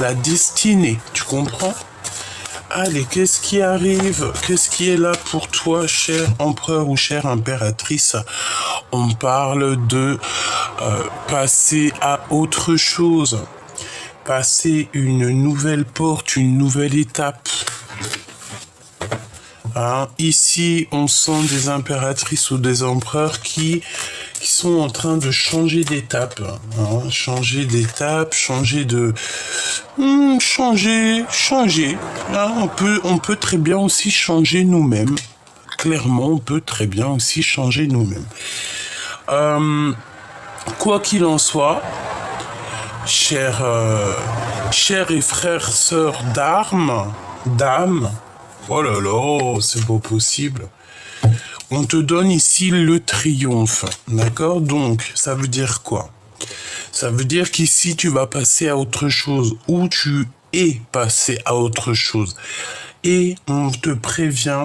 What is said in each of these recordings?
la destinée, tu comprends? Allez, qu'est-ce qui arrive? Qu'est-ce qui est là pour toi, cher empereur ou chère impératrice? On parle de passer à autre chose, passer une nouvelle porte, une nouvelle étape. Hein? Ici, on sent des impératrices ou des empereurs qui sont en train de changer d'étape. Hein? Changer d'étape, changer de... changer. Hein? On peut très bien aussi changer nous-mêmes. Clairement, on peut très bien aussi changer nous-mêmes. Quoi qu'il en soit, chers et frères, sœurs dames, oh là là, c'est pas possible. On te donne ici le triomphe, d'accord? Donc, ça veut dire quoi? Ça veut dire qu'ici, tu vas passer à autre chose, ou tu es passé à autre chose. Et on te prévient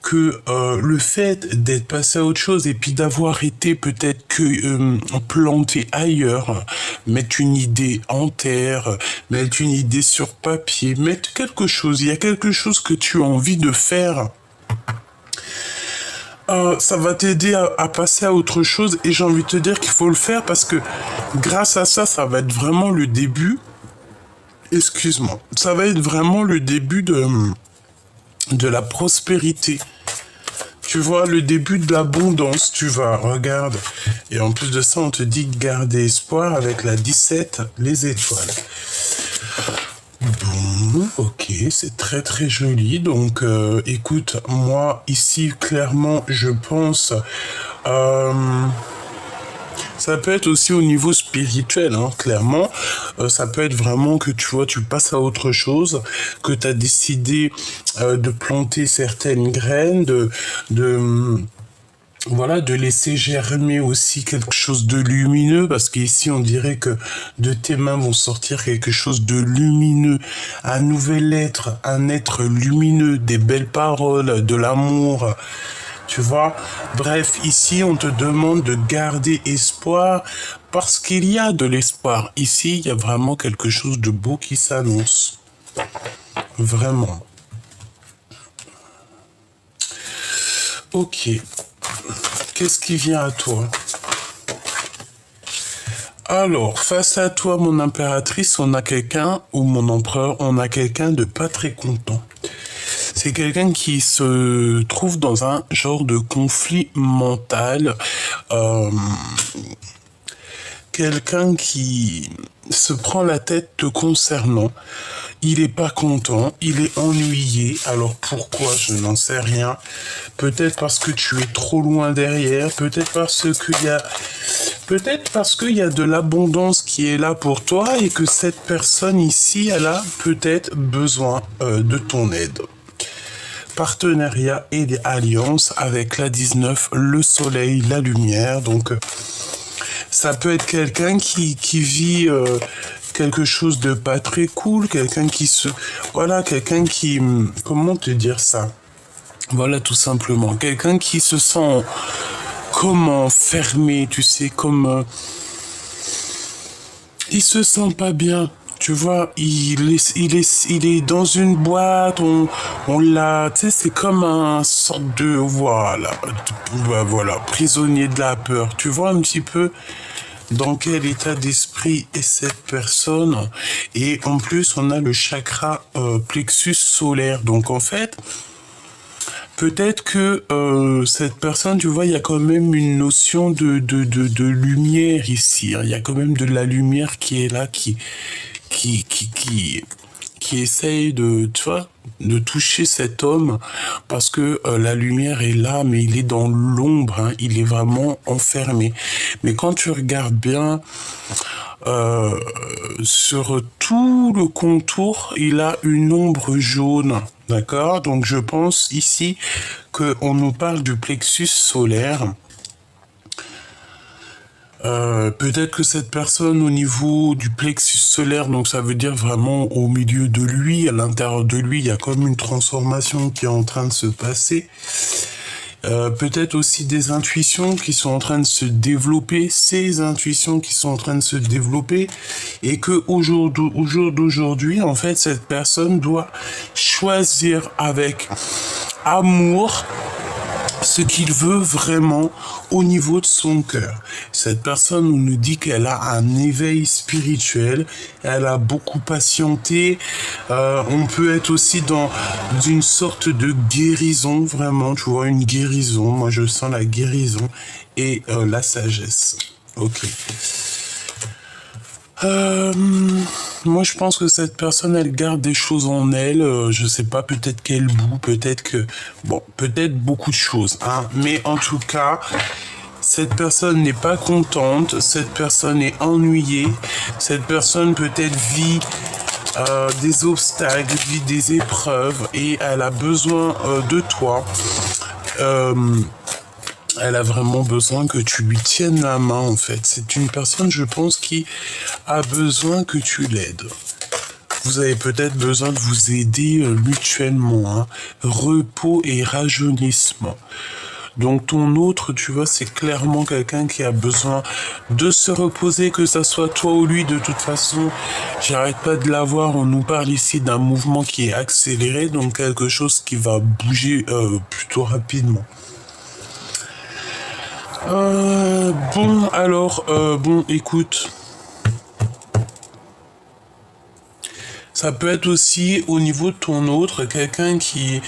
que le fait d'être passé à autre chose et puis d'avoir été peut-être que planté ailleurs, mettre une idée en terre, mettre une idée sur papier, mettre quelque chose, il y a quelque chose que tu as envie de faire, ça va t'aider à passer à autre chose et j'ai envie de te dire qu'il faut le faire parce que grâce à ça, ça va être vraiment le début, ça va être vraiment le début de la prospérité. Tu vois, le début de l'abondance, tu vois, regarde. Et en plus de ça, on te dit garder espoir avec la 17, les étoiles. Bon, ok, c'est très très joli. Donc, écoute, moi, ici, clairement, je pense... ça peut être aussi au niveau spirituel, hein, clairement. Ça peut être vraiment que tu vois, tu passes à autre chose, que tu as décidé de planter certaines graines, voilà, de laisser germer aussi quelque chose de lumineux, parce qu'ici on dirait que de tes mains vont sortir quelque chose de lumineux, un nouvel être, un être lumineux, des belles paroles, de l'amour. Tu vois, bref, ici, on te demande de garder espoir parce qu'il y a de l'espoir. Ici, il y a vraiment quelque chose de beau qui s'annonce. Vraiment. Ok. Qu'est-ce qui vient à toi? Alors, face à toi, mon impératrice, on a quelqu'un, ou mon empereur, on a quelqu'un de pas très content. C'est quelqu'un qui se trouve dans un genre de conflit mental. Quelqu'un qui se prend la tête te concernant. Il est pas content, il est ennuyé. Alors pourquoi? Je n'en sais rien. Peut-être parce que tu es trop loin derrière. Peut-être parce qu'il y a de l'abondance qui est là pour toi et que cette personne ici, elle a peut-être besoin de ton aide. Partenariat et des alliances avec la 19, le soleil, la lumière. Donc, ça peut être quelqu'un qui vit quelque chose de pas très cool, quelqu'un qui comment te dire ça? Voilà, tout simplement. Quelqu'un qui se sent fermé, tu sais, il se sent pas bien. Tu vois, il est dans une boîte, on l'a, tu sais, c'est comme un sorte de, voilà, prisonnier de la peur. Tu vois un petit peu dans quel état d'esprit est cette personne. Et en plus, on a le chakra plexus solaire. Donc en fait, peut-être que cette personne, tu vois, il y a quand même une notion de lumière ici. Il y a quand même de la lumière qui est là, qui essaye tu vois, de toucher cet homme parce que la lumière est là, mais il est dans l'ombre, hein, il est vraiment enfermé. Mais quand tu regardes bien sur tout le contour, il a une ombre jaune, d'accord? Donc je pense ici qu'on nous parle du plexus solaire. Peut-être que cette personne au niveau du plexus solaire, donc ça veut dire vraiment au milieu de lui, à l'intérieur de lui, il y a comme une transformation qui est en train de se passer. peut-être aussi des intuitions qui sont en train de se développer, ces intuitions qui sont en train de se développer, et que au jour d'aujourd'hui, en fait, cette personne doit choisir avec amour ce qu'il veut vraiment au niveau de son cœur. Cette personne nous dit qu'elle a un éveil spirituel, elle a beaucoup patienté, on peut être aussi dans une sorte de guérison, vraiment, tu vois, une guérison, moi je sens la guérison et la sagesse. Ok. Moi, je pense que cette personne, elle garde des choses en elle. Je sais pas, peut-être qu'elle boue, peut-être que, bon, peut-être beaucoup de choses, hein. Mais en tout cas, cette personne n'est pas contente. Cette personne est ennuyée. Cette personne peut-être vit des obstacles, vit des épreuves, et elle a besoin de toi. Elle a vraiment besoin que tu lui tiennes la main, en fait. C'est une personne, je pense, qui a besoin que tu l'aides. Vous avez peut-être besoin de vous aider mutuellement, hein. Repos et rajeunissement. Donc ton autre, tu vois, c'est clairement quelqu'un qui a besoin de se reposer, que ça soit toi ou lui. De toute façon, j'arrête pas de l'avoir. On nous parle ici d'un mouvement qui est accéléré, donc quelque chose qui va bouger plutôt rapidement. Bon, écoute. Ça peut être aussi au niveau de ton autre, quelqu'un qui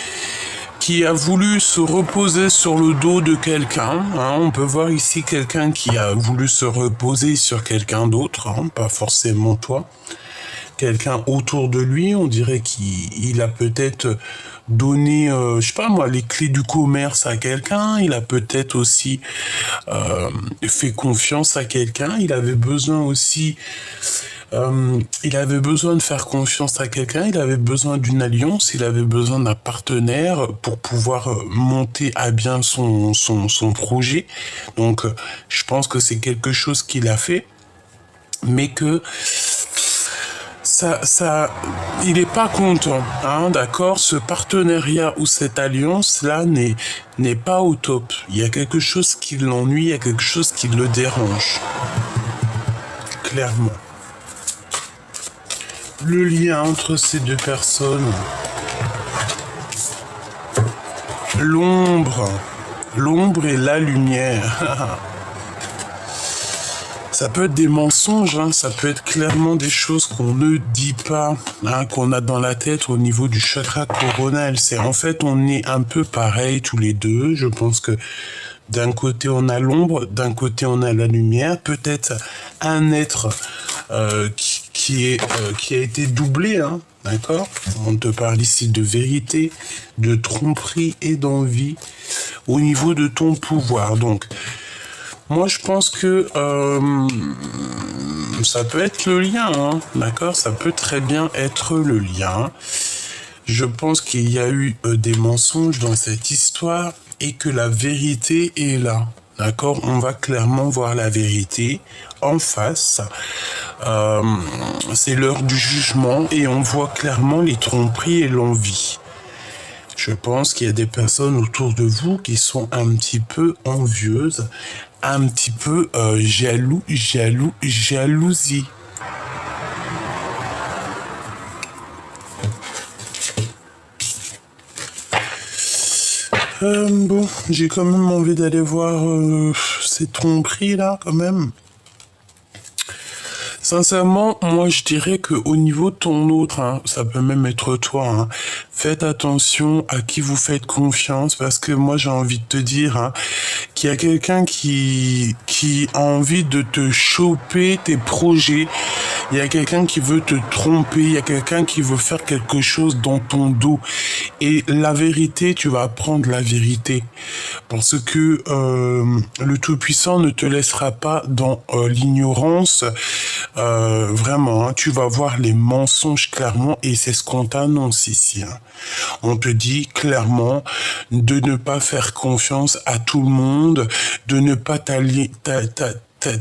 a voulu se reposer sur le dos de quelqu'un, hein. On peut voir ici quelqu'un qui a voulu se reposer sur quelqu'un d'autre, hein, pas forcément toi. Quelqu'un autour de lui, on dirait qu'il a peut-être donné, je sais pas moi, les clés du commerce à quelqu'un. Il a peut-être aussi fait confiance à quelqu'un. Il avait besoin aussi, il avait besoin de faire confiance à quelqu'un. Il avait besoin d'une alliance. Il avait besoin d'un partenaire pour pouvoir monter à bien son projet. Donc, je pense que c'est quelque chose qu'il a fait, mais que il est pas content, hein, d'accord? Ce partenariat ou cette alliance-là n'est pas au top. Il y a quelque chose qui l'ennuie, il y a quelque chose qui le dérange. Clairement. Le lien entre ces deux personnes. L'ombre et la lumière. Ça peut être des mensonges, hein, ça peut être clairement des choses qu'on ne dit pas, hein, qu'on a dans la tête au niveau du chakra coronal. C'est en fait, on est un peu pareil tous les deux. Je pense que d'un côté on a l'ombre, d'un côté on a la lumière. Peut-être un être qui a été doublé, hein, d'accord? On te parle ici de vérité, de tromperie et d'envie au niveau de ton pouvoir. Donc, moi, je pense que ça peut être le lien, hein, d'accord? Ça peut très bien être le lien. Je pense qu'il y a eu des mensonges dans cette histoire et que la vérité est là, d'accord? On va clairement voir la vérité en face. C'est l'heure du jugement et on voit clairement les tromperies et l'envie. Je pense qu'il y a des personnes autour de vous qui sont un petit peu envieuses, un petit peu jalousie. Bon, j'ai quand même envie d'aller voir ces tromperies là, quand même. Sincèrement, moi je dirais que au niveau de ton autre, hein, ça peut même être toi, hein, faites attention à qui vous faites confiance, parce que moi j'ai envie de te dire, hein, qu'il y a quelqu'un qui a envie de te choper tes projets. Il y a quelqu'un qui veut te tromper, il y a quelqu'un qui veut faire quelque chose dans ton dos. Et la vérité, tu vas apprendre la vérité. Parce que le Tout-Puissant ne te laissera pas dans l'ignorance. Vraiment, hein, tu vas voir les mensonges clairement et c'est ce qu'on t'annonce ici. Hein. On te dit clairement de ne pas faire confiance à tout le monde, de ne pas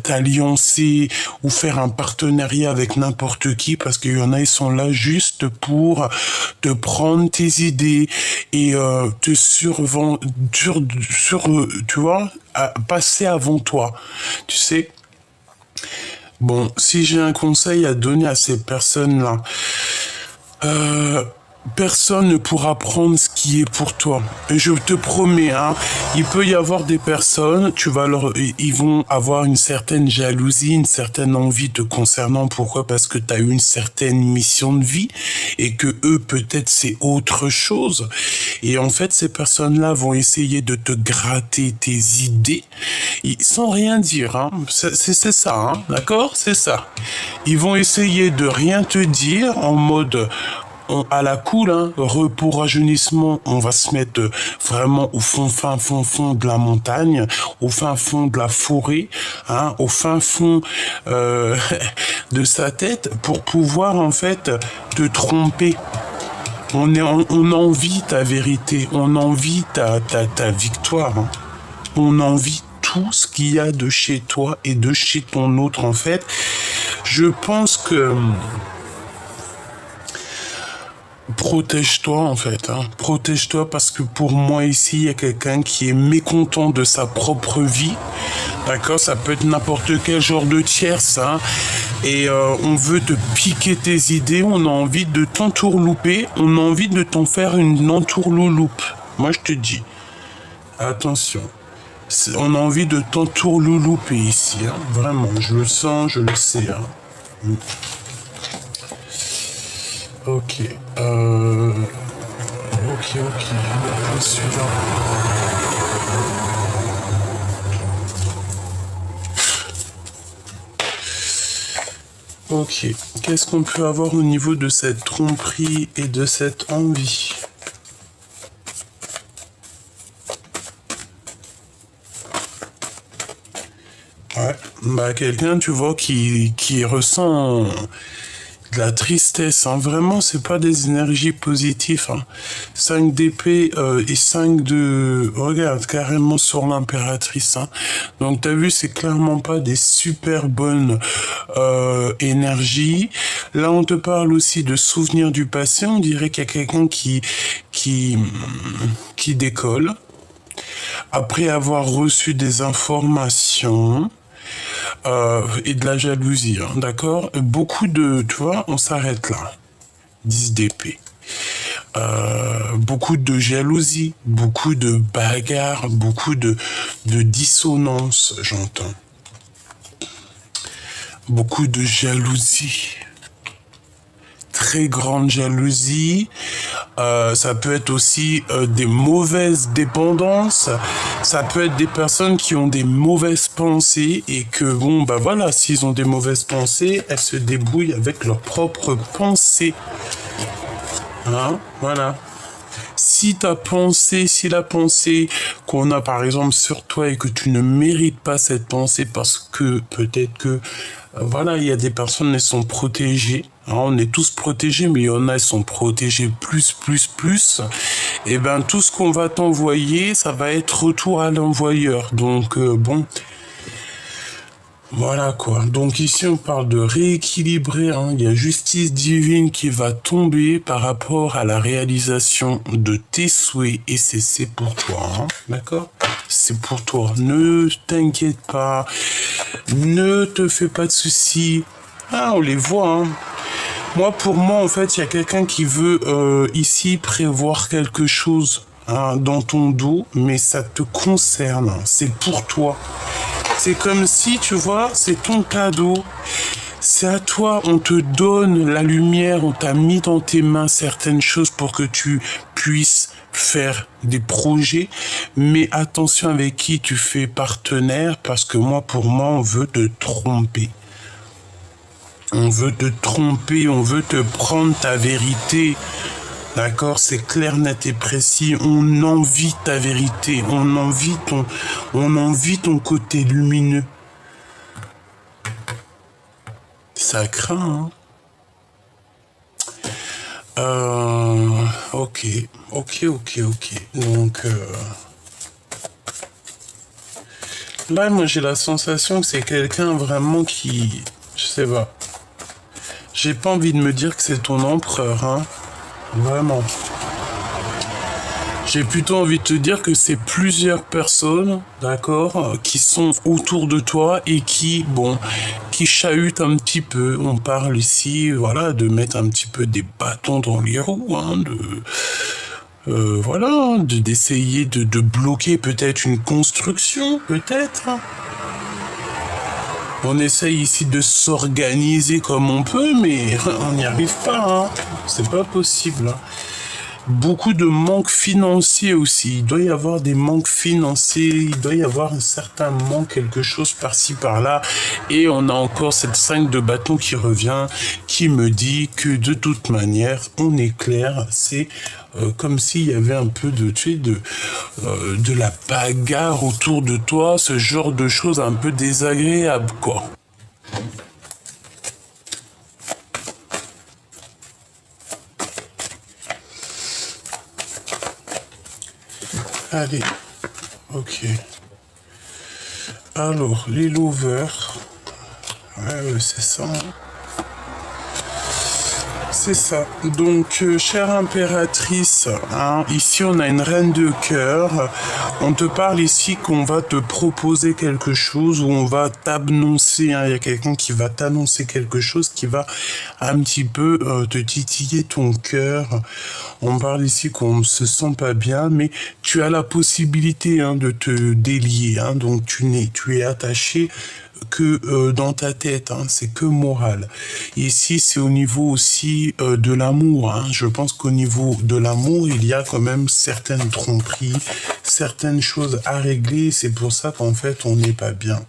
t'alliancer ou faire un partenariat avec n'importe qui, parce qu'il y en a, ils sont là juste pour te prendre tes idées et te tu vois, passer avant toi. Tu sais. Bon, si j'ai un conseil à donner à ces personnes-là, personne ne pourra prendre ce qui est pour toi. Et je te promets, hein, il peut y avoir des personnes, ils vont avoir une certaine jalousie, une certaine envie te concernant. Pourquoi? Parce que tu as eu une certaine mission de vie et que eux, peut-être, c'est autre chose. Et en fait, ces personnes-là vont essayer de te gratter tes idées sans rien dire. Hein. C'est ça, hein, d'accord? C'est ça. Ils vont essayer de rien te dire en mode... à la cool, hein, repos, rajeunissement, on va se mettre vraiment au fond de la montagne, au fin fond de la forêt, hein, au fin fond de sa tête pour pouvoir en fait te tromper. On envie ta vérité, on envie ta victoire, hein. On envie tout ce qu'il y a de chez toi et de chez ton autre en fait. Je pense que... Protège-toi en fait, hein. Protège-toi parce que pour moi ici, il y a quelqu'un qui est mécontent de sa propre vie. D'accord? Ça peut être n'importe quel genre de tierce, hein. Et on veut te piquer tes idées, on a envie de t'entourlouper, on a envie de t'en faire une entourlouloupe. Moi je te dis, attention. On a envie de t'entourloulouper ici, hein. Vraiment, je le sens, je le sais, hein. Ok. Ok. Celui-là. Ok. Qu'est-ce qu'on peut avoir au niveau de cette tromperie et de cette envie? Ouais. Bah, quelqu'un, tu vois, qui ressent... de la tristesse, hein. Vraiment, c'est pas des énergies positives, hein. 5 d'épée et 5 de... Regarde, carrément sur l'impératrice, hein. Donc, t'as vu, c'est clairement pas des super bonnes énergies. Là, on te parle aussi de souvenirs du passé. On dirait qu'il y a quelqu'un qui décolle. Après avoir reçu des informations... et de la jalousie, hein, d'accord? Beaucoup de... Tu vois, on s'arrête là. 10 d'épée. Beaucoup de jalousie, beaucoup de bagarres, beaucoup de dissonance, j'entends. Beaucoup de jalousie. Très grande jalousie. Ça peut être aussi des mauvaises dépendances. Ça peut être des personnes qui ont des mauvaises pensées et que, bon, bah voilà, s'ils ont des mauvaises pensées, elles se débrouillent avec leurs propres pensées. Hein, voilà. Si la pensée qu'on a par exemple sur toi et que tu ne mérites pas cette pensée parce que peut-être que, voilà, il y a des personnes, elles sont protégées. Hein, on est tous protégés, mais il y en a, elles sont protégées plus. Et ben, tout ce qu'on va t'envoyer, ça va être retour à l'envoyeur. Donc, bon... Voilà quoi. Donc ici on parle de rééquilibrer, hein. Il y a justice divine qui va tomber par rapport à la réalisation de tes souhaits et c'est pour toi, hein. D'accord? C'est pour toi. Ne t'inquiète pas. Ne te fais pas de soucis. Ah, on les voit, hein. Pour moi en fait, il y a quelqu'un qui veut ici prévoir quelque chose, hein, dans ton dos, mais ça te concerne, hein. C'est pour toi. C'est comme si, tu vois, c'est ton cadeau. C'est à toi, on te donne la lumière, on t'a mis dans tes mains certaines choses pour que tu puisses faire des projets. Mais attention avec qui tu fais partenaire, parce que pour moi, on veut te tromper. On veut te tromper, on veut te prendre ta vérité. D'accord, c'est clair, net et précis. On envie ta vérité, on envie ton côté lumineux. Ça craint, hein. Ok. Donc, Là, moi, j'ai la sensation que c'est quelqu'un vraiment qui... Je sais pas. J'ai pas envie de me dire que c'est ton empereur, hein. Vraiment. J'ai plutôt envie de te dire que c'est plusieurs personnes, d'accord, qui sont autour de toi et qui, bon, qui chahutent un petit peu. On parle ici, voilà, de mettre un petit peu des bâtons dans les roues, hein, voilà, d'essayer de bloquer peut-être une construction, peut-être. On essaye ici de s'organiser comme on peut, mais on n'y arrive pas, hein. C'est pas possible, hein. Beaucoup de manques financiers aussi. Il doit y avoir des manques financiers, il doit y avoir un certain manque, quelque chose par-ci par-là. Et on a encore cette 5 de bâton qui revient, qui me dit que de toute manière, on est clair, c'est comme s'il y avait un peu de, tu sais, de la bagarre autour de toi, ce genre de choses un peu désagréables, quoi. Allez, ok. Alors, les lovers. Ouais, c'est ça. C'est ça. Donc, chère impératrice, hein, ici on a une reine de cœur. On te parle ici qu'on va te proposer quelque chose ou on va t'annoncer. Hein, il y a quelqu'un qui va t'annoncer quelque chose qui va un petit peu te titiller ton cœur. On parle ici qu'on ne se sent pas bien, mais tu as la possibilité, hein, de te délier. Hein, donc tu es attaché que dans ta tête, hein, c'est que moral. Ici, c'est au niveau aussi de l'amour. Hein. Je pense qu'au niveau de l'amour, il y a quand même certaines tromperies, certaines choses à régler. C'est pour ça qu'en fait, on n'est pas bien.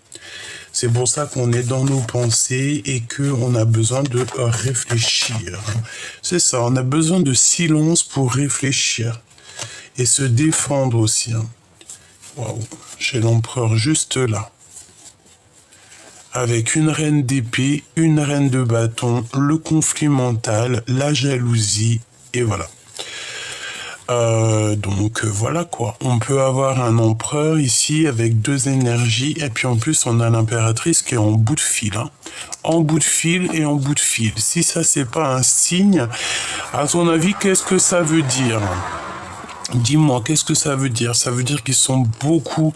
C'est pour ça qu'on est dans nos pensées et qu'on a besoin de réfléchir. C'est ça, on a besoin de silence pour réfléchir et se défendre aussi. Hein. Waouh, j'ai l'empereur juste là. Avec une reine d'épée, une reine de bâton, le conflit mental, la jalousie, et voilà. Donc voilà quoi. On peut avoir un empereur ici avec 2 énergies, et puis en plus on a l'impératrice qui est en bout de fil. Hein. En bout de fil et en bout de fil. Si ça c'est pas un signe, à ton avis, qu'est-ce que ça veut dire ? Dis-moi, qu'est-ce que ça veut dire ? Ça veut dire qu'ils sont beaucoup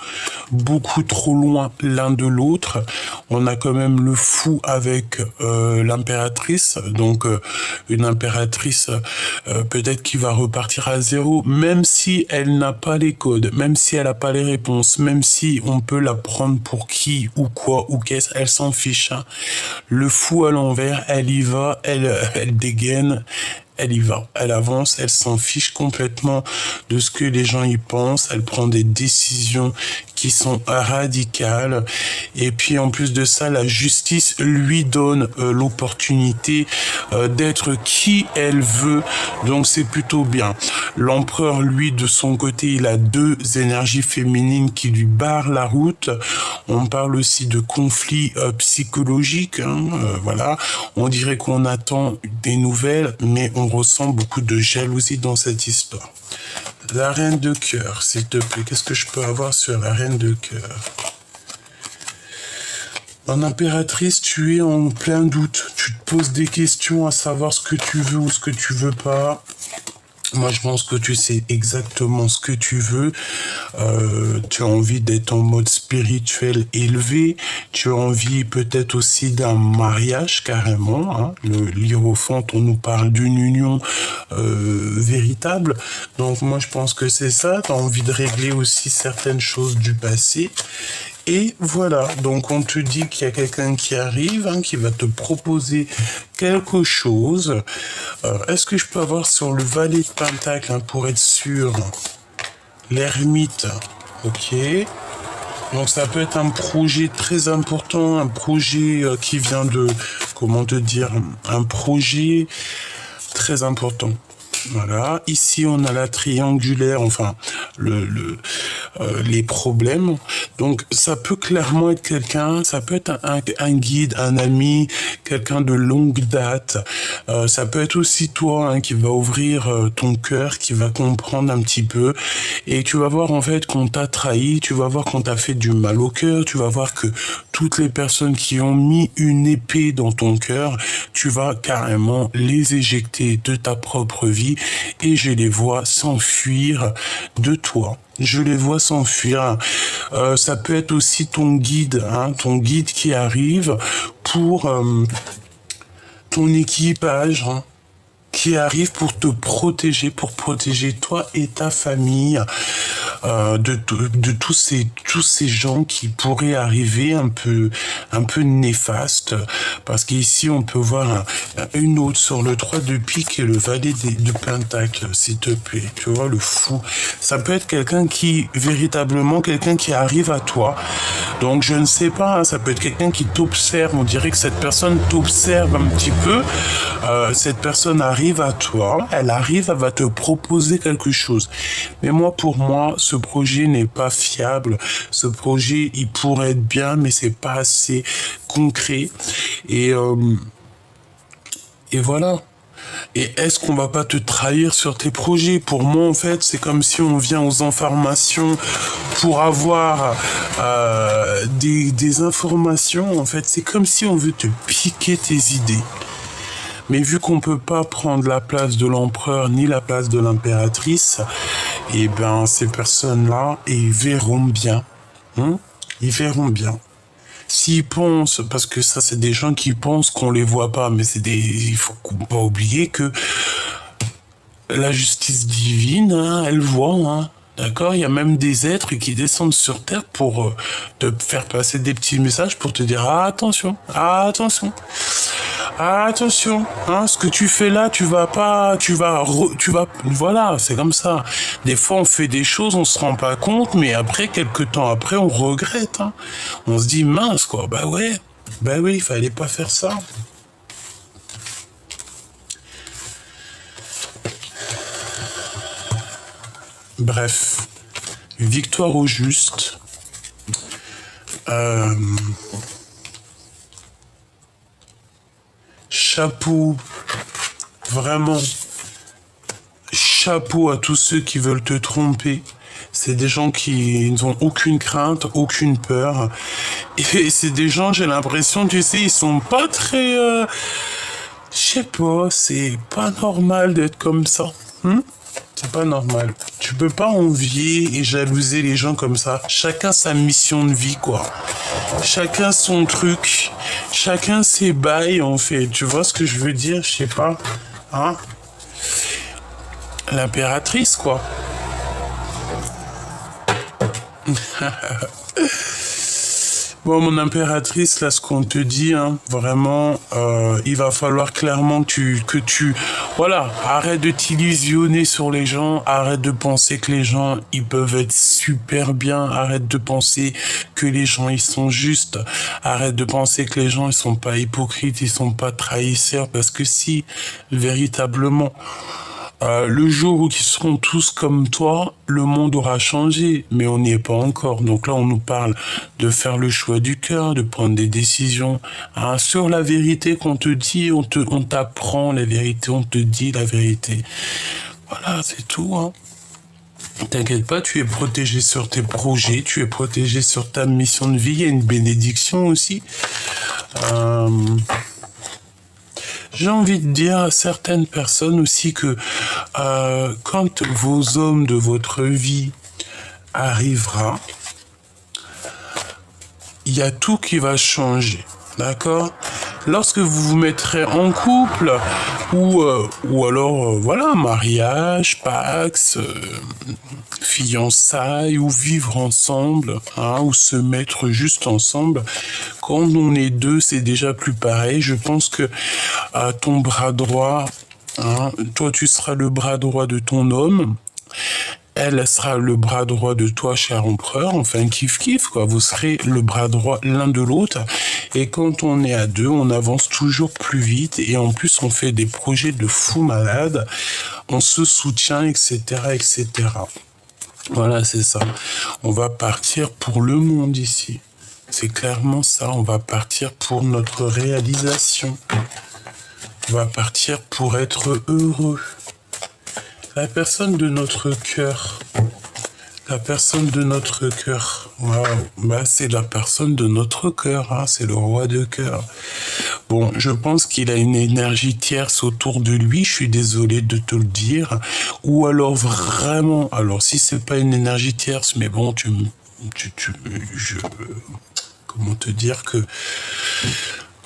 trop loin l'un de l'autre. On a quand même le fou avec l'impératrice. Donc, une impératrice peut-être qui va repartir à zéro, même si elle n'a pas les codes, même si elle n'a pas les réponses, même si on peut la prendre pour qui ou quoi ou qu'est-ce, elle s'en fiche. Hein. Le fou à l'envers, elle y va, elle dégaine. Elle y va, elle avance, elle s'en fiche complètement de ce que les gens y pensent, elle prend des décisions qui sont radicales et puis en plus de ça, la justice lui donne l'opportunité d'être qui elle veut, donc c'est plutôt bien. L'empereur, lui, de son côté, il a 2 énergies féminines qui lui barrent la route. On parle aussi de conflits psychologiques, hein, voilà. On dirait qu'on attend des nouvelles, mais on ressent beaucoup de jalousie dans cette histoire. La reine de cœur, s'il te plaît, qu'est-ce que je peux avoir sur la reine de cœur ? En impératrice, tu es en plein doute. Tu te poses des questions à savoir ce que tu veux ou ce que tu veux pas. Moi, je pense que tu sais exactement ce que tu veux. Tu as envie d'être en mode spirituel élevé. Tu as envie peut-être aussi d'un mariage carrément. Hein. Le l'hiérophante, on nous parle d'une union véritable. Donc moi, je pense que c'est ça. Tu as envie de régler aussi certaines choses du passé. Et voilà, donc on te dit qu'il y a quelqu'un qui arrive, hein, qui va te proposer quelque chose. Est-ce que je peux avoir sur le valet de Pentacle, hein, pour être sûr? L'ermite, ok. Donc ça peut être un projet très important, un projet qui vient de, comment te dire, un projet très important. Voilà, ici on a la triangulaire, enfin les problèmes. Donc, ça peut clairement être quelqu'un, ça peut être un guide, un ami, quelqu'un de longue date. Ça peut être aussi toi hein, qui va ouvrir ton cœur, qui va comprendre un petit peu. Et tu vas voir en fait qu'on t'a trahi, tu vas voir qu'on t'a fait du mal au cœur, tu vas voir que toutes les personnes qui ont mis une épée dans ton cœur, tu vas carrément les éjecter de ta propre vie et je les vois s'enfuir de toi. Je les vois s'enfuir. Ça peut être aussi ton guide, hein, ton guide qui arrive pour ton équipage, hein, qui arrive pour te protéger, pour protéger toi et ta famille de tous ces gens qui pourraient arriver un peu néfastes. Parce qu'ici, on peut voir une autre sur le 3 de pique et le valet de pentacle, s'il te plaît. Tu vois, le fou. Ça peut être quelqu'un qui, véritablement, quelqu'un qui arrive à toi. Donc, je ne sais pas, hein, ça peut être quelqu'un qui t'observe. On dirait que cette personne t'observe un petit peu. Cette personne arrive à toi, elle va te proposer quelque chose. Mais pour moi, ce projet n'est pas fiable. Ce projet, il pourrait être bien, mais c'est pas assez concret. Et voilà. Et est-ce qu'on va pas te trahir sur tes projets? Pour moi, en fait, c'est comme si on vient aux informations pour avoir des informations. En fait, c'est comme si on veut te piquer tes idées. Mais vu qu'on peut pas prendre la place de l'empereur ni la place de l'impératrice, eh ben ces personnes-là, ils verront bien. Hein? Ils verront bien. S'ils pensent, parce que ça c'est des gens qui pensent qu'on les voit pas, mais il faut pas oublier que la justice divine, hein, elle voit, hein. D'accord? Il y a même des êtres qui descendent sur Terre pour te faire passer des petits messages pour te dire ah attention, hein, ce que tu fais là, voilà, c'est comme ça. Des fois, on fait des choses, on se rend pas compte, mais après, quelques temps après, on regrette, hein. On se dit, mince, quoi, bah oui, il fallait pas faire ça. Bref, victoire au juste. Chapeau, vraiment, chapeau à tous ceux qui veulent te tromper. C'est des gens qui n'ont aucune crainte, aucune peur. Et c'est des gens, j'ai l'impression, tu sais, ils sont pas très... je sais pas, c'est pas normal d'être comme ça. C'est pas normal. Tu peux pas envier et jalouser les gens comme ça. Chacun sa mission de vie, quoi. Chacun son truc. Chacun ses bails, en fait. Tu vois ce que je veux dire? Je sais pas. Hein? L'impératrice, quoi. Bon, mon impératrice, là, ce qu'on te dit, hein, vraiment, il va falloir clairement que tu, voilà, arrête de t'illusionner sur les gens, arrête de penser que les gens, ils peuvent être super bien, arrête de penser que les gens, ils sont justes, arrête de penser que les gens, ils sont pas hypocrites, ils sont pas trahisseurs, parce que si, véritablement, le jour où ils seront tous comme toi, le monde aura changé, mais on n'y est pas encore. Donc là, on nous parle de faire le choix du cœur, de prendre des décisions hein, sur la vérité qu'on te dit, on t'apprend la vérité, on te dit la vérité. Voilà, c'est tout. Hein. T'inquiète pas, tu es protégé sur tes projets, tu es protégé sur ta mission de vie. Il y a une bénédiction aussi. J'ai envie de dire à certaines personnes aussi que quand vos hommes de votre vie arrivera, il y a tout qui va changer, d'accord? Lorsque vous vous mettrez en couple, ou alors, voilà, mariage, pax, fiançailles, ou vivre ensemble, hein, ou se mettre juste ensemble, quand on est deux, c'est déjà plus pareil. Je pense que ton bras droit, hein, toi tu seras le bras droit de ton homme, elle sera le bras droit de toi, cher empereur, enfin kiff, quoi. Vous serez le bras droit l'un de l'autre. Et quand on est à deux, on avance toujours plus vite. Et en plus, on fait des projets de fou malade. On se soutient, etc., etc. Voilà, c'est ça. On va partir pour le monde ici. C'est clairement ça. On va partir pour notre réalisation. On va partir pour être heureux. La personne de notre cœur. La personne de notre cœur. Waouh. Bah, c'est la personne de notre cœur, hein. C'est le roi de cœur. Bon, je pense qu'il a une énergie tierce autour de lui, je suis désolé de te le dire. Ou alors vraiment, alors si c'est pas une énergie tierce, mais bon, comment te dire que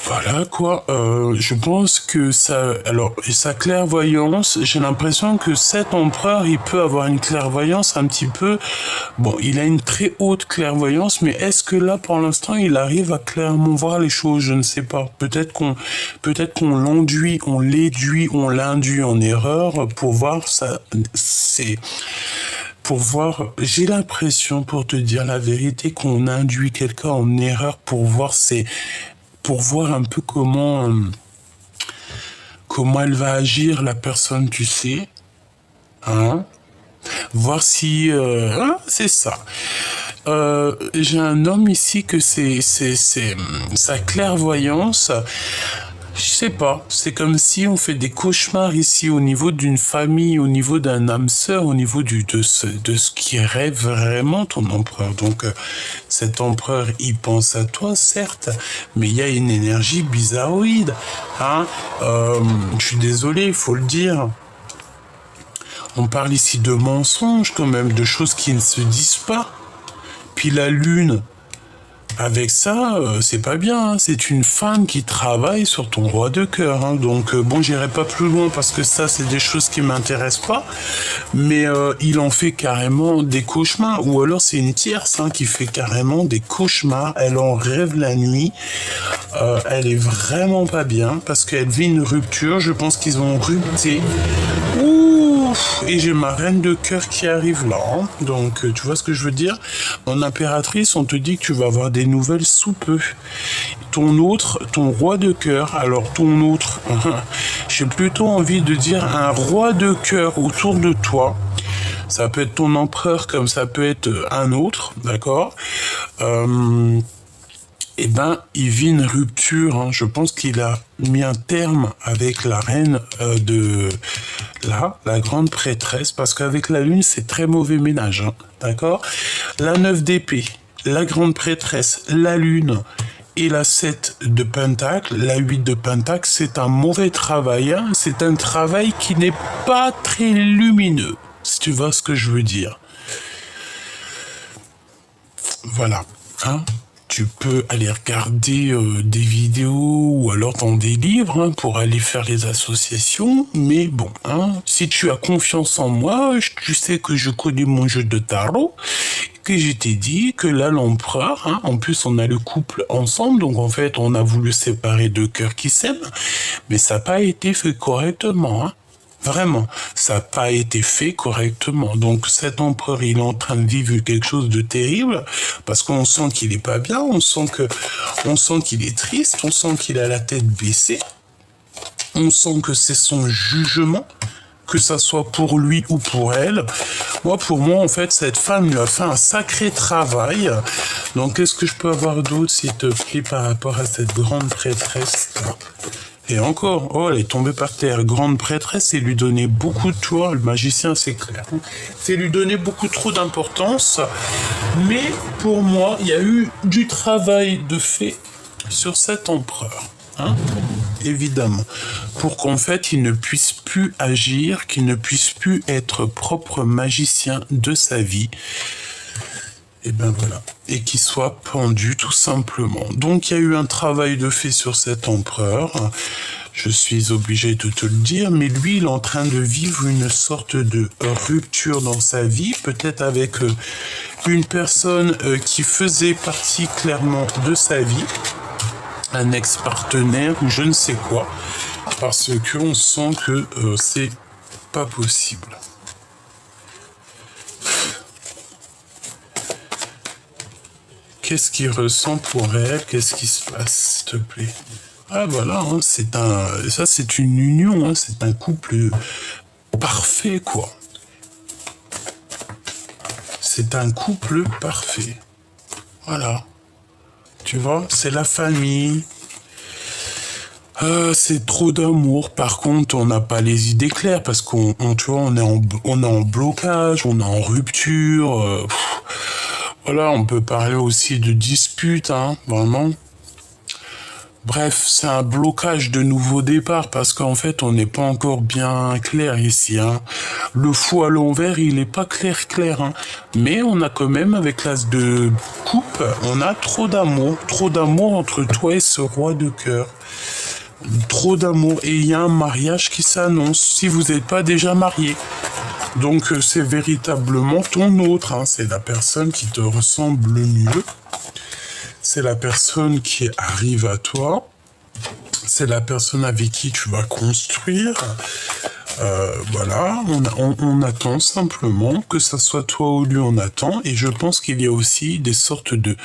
voilà quoi, je pense que ça, alors sa clairvoyance, j'ai l'impression que cet empereur, il peut avoir une clairvoyance un petit peu, bon, il a une très haute clairvoyance, mais est-ce que là, pour l'instant, il arrive à clairement voir les choses? Je ne sais pas. Peut-être qu'on l'enduit, on l'induit en erreur pour voir ça, pour voir, j'ai l'impression, pour te dire la vérité, qu'on induit quelqu'un en erreur pour voir un peu comment elle va agir, la personne, tu sais. Hein? Voir si... c'est ça. J'ai un homme ici que c'est sa clairvoyance. Je sais pas, c'est comme si on fait des cauchemars ici au niveau d'une famille, au niveau d'un âme sœur, au niveau de ce qui rêve vraiment ton empereur. Donc cet empereur, il pense à toi, certes, mais il y a une énergie bizarroïde. Hein, je suis désolé, il faut le dire. On parle ici de mensonges quand même, de choses qui ne se disent pas. Puis la lune... Avec ça, c'est pas bien, hein. C'est une femme qui travaille sur ton roi de cœur. Hein. Donc bon, j'irai pas plus loin parce que ça, c'est des choses qui m'intéressent pas. Mais il en fait carrément des cauchemars. Ou alors c'est une tierce qui fait carrément des cauchemars. Elle en rêve la nuit. Elle est vraiment pas bien parce qu'elle vit une rupture. Je pense qu'ils ont rupté. Et j'ai ma reine de cœur qui arrive là. Hein. Donc, tu vois ce que je veux dire? Mon impératrice, on te dit que tu vas avoir des nouvelles sous peu. Ton roi de cœur, alors ton autre, j'ai plutôt envie de dire un roi de cœur autour de toi. Ça peut être ton empereur comme ça peut être un autre, d'accord? Eh ben, il vit une rupture. Hein. Je pense qu'il a mis un terme avec la reine la grande prêtresse, parce qu'avec la lune, c'est très mauvais ménage. Hein. D'accord? La 9 d'épée, la grande prêtresse, la lune et la 7 de pentacle, la 8 de pentacle, c'est un mauvais travail. Hein. C'est un travail qui n'est pas très lumineux, si tu vois ce que je veux dire. Voilà. Hein? Tu peux aller regarder des vidéos ou alors dans des livres pour aller faire les associations. Mais bon, si tu as confiance en moi, tu sais que je connais mon jeu de tarot, que je t'ai dit que là, l'empereur, en plus on a le couple ensemble, donc en fait on a voulu séparer deux cœurs qui s'aiment, mais ça n'a pas été fait correctement. Hein. Vraiment, ça n'a pas été fait correctement. Donc cet empereur, il est en train de vivre quelque chose de terrible parce qu'on sent qu'il est pas bien, on sent qu'il est triste, on sent qu'il a la tête baissée, on sent que c'est son jugement, que ça soit pour lui ou pour elle. Pour moi, en fait, cette femme lui a fait un sacré travail. Donc, qu'est-ce que je peux avoir d'autre, s'il te plaît, par rapport à cette grande prêtresse ? Et encore, elle est tombée par terre. Grande prêtresse, c'est lui donner beaucoup de tours. Le magicien, c'est clair. C'est lui donner beaucoup trop d'importance. Mais pour moi, il y a eu du travail de fait sur cet empereur. Évidemment. Pour qu'en fait, il ne puisse plus agir, qu'il ne puisse plus être propre magicien de sa vie. Et ben voilà. Et qu'il soit pendu tout simplement. Donc il y a eu un travail de fait sur cet empereur. Je suis obligé de te le dire, mais lui, il est en train de vivre une sorte de rupture dans sa vie, peut-être avec une personne qui faisait partie clairement de sa vie, un ex-partenaire ou je ne sais quoi, parce qu'on sent que c'est pas possible. Qu'est-ce qu'il ressent pour elle? Qu'est-ce qui se passe, s'il te plaît? Ah voilà, c'est une union, c'est un couple parfait, quoi. C'est un couple parfait. Voilà. Tu vois, c'est la famille. C'est trop d'amour. Par contre, on n'a pas les idées claires parce tu vois, on est en blocage, on est en rupture. Voilà, on peut parler aussi de dispute, hein, vraiment. Bref, c'est un blocage de nouveau départ parce qu'en fait, on n'est pas encore bien clair ici, hein. Le fou à l'envers, il n'est pas clair, hein. Mais on a quand même, avec l'as de coupe, on a trop d'amour entre toi et ce roi de cœur. Trop d'amour. Et il y a un mariage qui s'annonce si vous n'êtes pas déjà marié. Donc c'est véritablement ton autre, hein. C'est la personne qui te ressemble le mieux. C'est la personne qui arrive à toi. C'est la personne avec qui tu vas construire. Voilà, on attend simplement que ça soit toi ou lui, on attend. Et je pense qu'il y a aussi des sortes de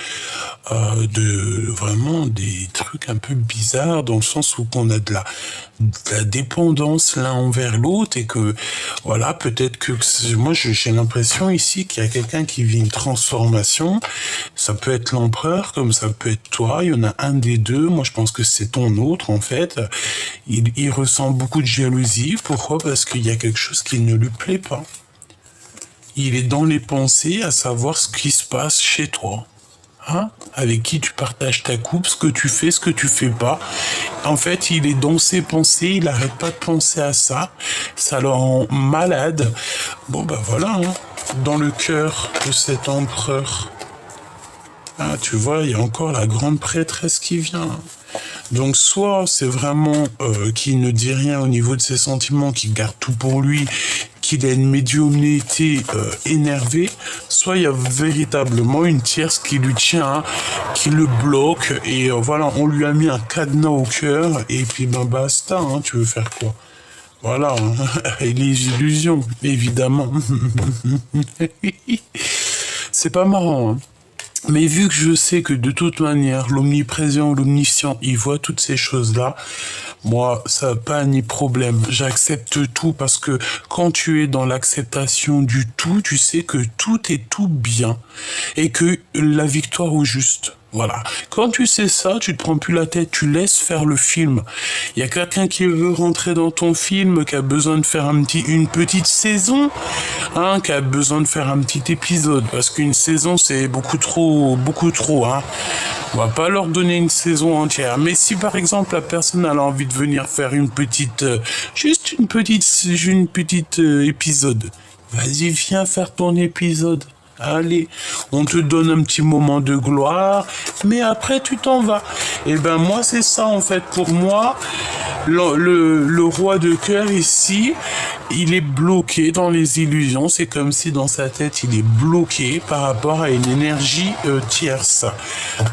vraiment des trucs un peu bizarres dans le sens où on a de la dépendance l'un envers l'autre et que voilà, peut-être que moi j'ai l'impression ici qu'il y a quelqu'un qui vit une transformation. Ça peut être l'empereur comme ça peut être toi. Il y en a un des deux. Moi je pense que c'est ton autre en fait. Il ressent beaucoup de jalousie. Pourquoi? Parce qu'il y a quelque chose qui ne lui plaît pas. Il est dans les pensées à savoir ce qui se passe chez toi. Hein? Avec qui tu partages ta coupe, ce que tu fais pas. En fait, il est dans ses pensées, il n'arrête pas de penser à ça. Ça le rend malade. Bon, bah voilà, hein. Dans le cœur de cet empereur. Ah, tu vois, il y a encore la grande prêtresse qui vient. Donc soit c'est vraiment qu'il ne dit rien au niveau de ses sentiments, qu'il garde tout pour lui, qu'il a une médiumnité énervée, soit il y a véritablement une tierce qui lui tient, qui le bloque, et voilà, on lui a mis un cadenas au cœur, et puis ben basta, hein, tu veux faire quoi? Voilà, hein. Et les illusions, évidemment. C'est pas marrant, hein. Mais vu que je sais que de toute manière, l'omniprésent, l'omniscient, il voit toutes ces choses-là, moi, ça n'a pas ni problème. J'accepte tout parce que quand tu es dans l'acceptation du tout, tu sais que tout est tout bien et que la victoire au juste. Voilà. Quand tu sais ça, tu te prends plus la tête, tu laisses faire le film. Il y a quelqu'un qui veut rentrer dans ton film, qui a besoin de faire une petite saison, hein, qui a besoin de faire un petit épisode, parce qu'une saison c'est beaucoup trop, hein. On va pas leur donner une saison entière. Mais si par exemple la personne a envie de venir faire une petite, juste une petite épisode, vas-y, viens faire ton épisode. Allez, on te donne un petit moment de gloire, mais après tu t'en vas. Et ben moi c'est ça en fait. Pour moi, le roi de cœur ici, il est bloqué dans les illusions. C'est comme si dans sa tête il est bloqué par rapport à une énergie tierce.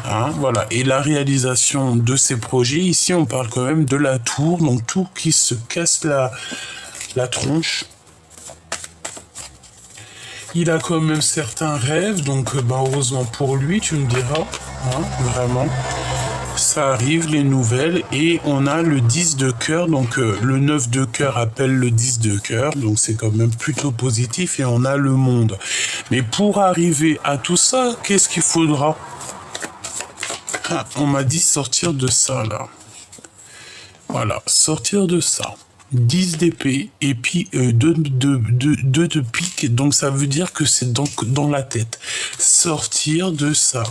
Hein, voilà. Et la réalisation de ces projets, ici on parle quand même de la tour, donc tout qui se casse la tronche. Il a quand même certains rêves, donc heureusement pour lui, tu me diras, hein, vraiment. Ça arrive, les nouvelles, et on a le 10 de cœur, donc le 9 de cœur appelle le 10 de cœur, donc c'est quand même plutôt positif, et on a le monde. Mais pour arriver à tout ça, qu'est-ce qu'il faudra? Ah, on m'a dit sortir de ça, là. Voilà, sortir de ça. 10 d'épée et puis 2 de pique, donc ça veut dire que c'est dans la tête. Sortir de ça.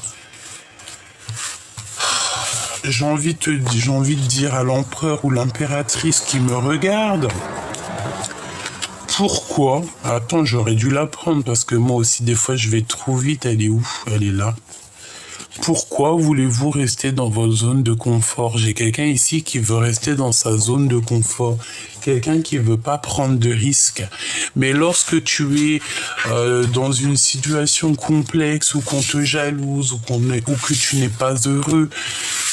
J'ai envie de dire à l'empereur ou l'impératrice qui me regarde, pourquoi? Attends, j'aurais dû la prendre parce que moi aussi des fois je vais trop vite. Elle est où? Elle est là. Pourquoi voulez-vous rester dans votre zone de confort? J'ai quelqu'un ici qui veut rester dans sa zone de confort. Quelqu'un qui veut pas prendre de risques. Mais lorsque tu es dans une situation complexe ou qu'on te jalouse ou que tu n'es pas heureux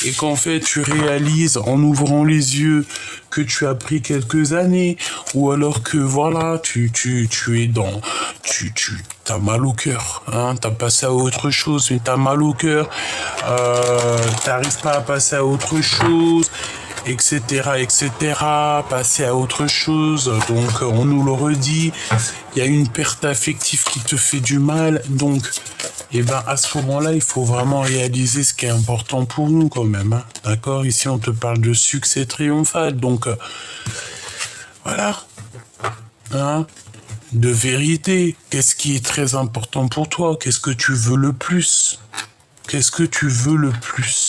et qu'en fait tu réalises en ouvrant les yeux que tu as pris quelques années ou alors que voilà, tu es dans... T'as mal au cœur, hein, t'as passé à autre chose, mais t'as mal au cœur, t'arrives pas à passer à autre chose, etc., passer à autre chose. Donc, on nous le redit, il y a une perte affective qui te fait du mal. Donc, et ben, à ce moment-là, il faut vraiment réaliser ce qui est important pour nous quand même. Hein. D'accord? Ici, on te parle de succès triomphal. Donc, voilà. Hein? De vérité. Qu'est-ce qui est très important pour toi? Qu'est-ce que tu veux le plus? Qu'est-ce que tu veux le plus?